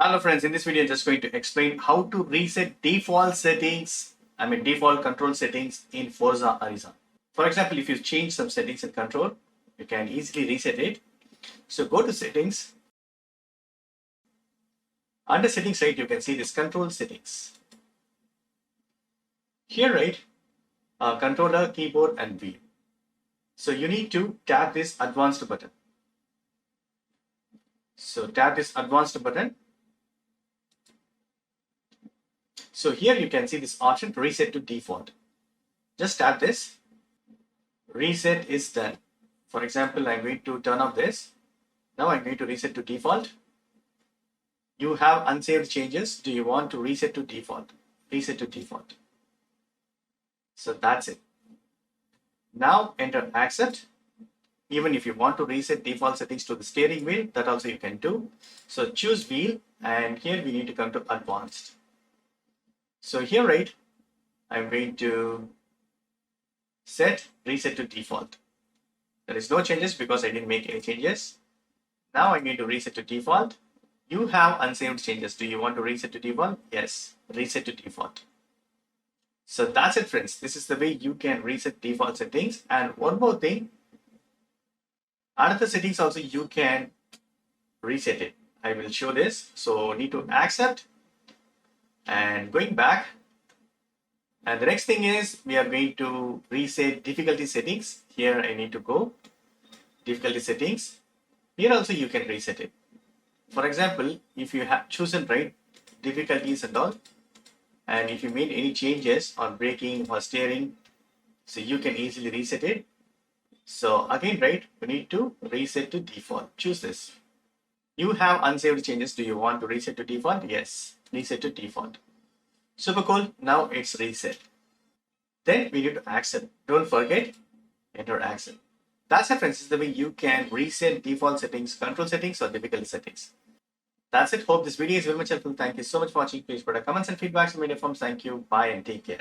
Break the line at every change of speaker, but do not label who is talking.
Hello friends, in this video I'm just going to explain how to reset default settings, default control settings in Forza Horizon. For example, if you change some settings in control, you can easily reset it. So go to settings. Under settings, right, you can see this control settings. Here, right, controller, keyboard and wheel. So you need to tap this advanced button. So tap this advanced button. So here you can see this option reset to default. Just tap this. Reset is done. For example, I'm going to turn off this. Now I'm going to reset to default. You have unsaved changes. Do you want to reset to default? Reset to default. So that's it. Now enter accept. Even if you want to reset default settings to the steering wheel, that also you can do. So choose wheel, and here we need to come to advanced. So here, right, I'm going to set reset to default. There is no changes because I didn't make any changes. Now I'm going to reset to default. You have unsaved changes. Do you want to reset to default? Yes, reset to default. So that's it, friends. This is the way you can reset default settings. And one more thing, another settings also you can reset it. I will show this. So need to accept and going back. And the next thing is we are going to reset difficulty settings. Here I need to go difficulty settings. Here also you can reset it. For example, if you have chosen right difficulties and all, and if you made any changes on braking or steering, so you can easily reset it. So again, right, we need to reset to default. Choose this. You have unsaved changes. Do you want to reset to default? Yes, reset to default. Super cool. Now it's reset. Then we need to accept. Don't forget, enter accept. That's it, friends. This is the way you can reset default settings, control settings, or difficulty settings. That's it. Hope this video is very much helpful. Thank you so much for watching. Please put a comments and feedbacks in media forms. Thank you. Bye and take care.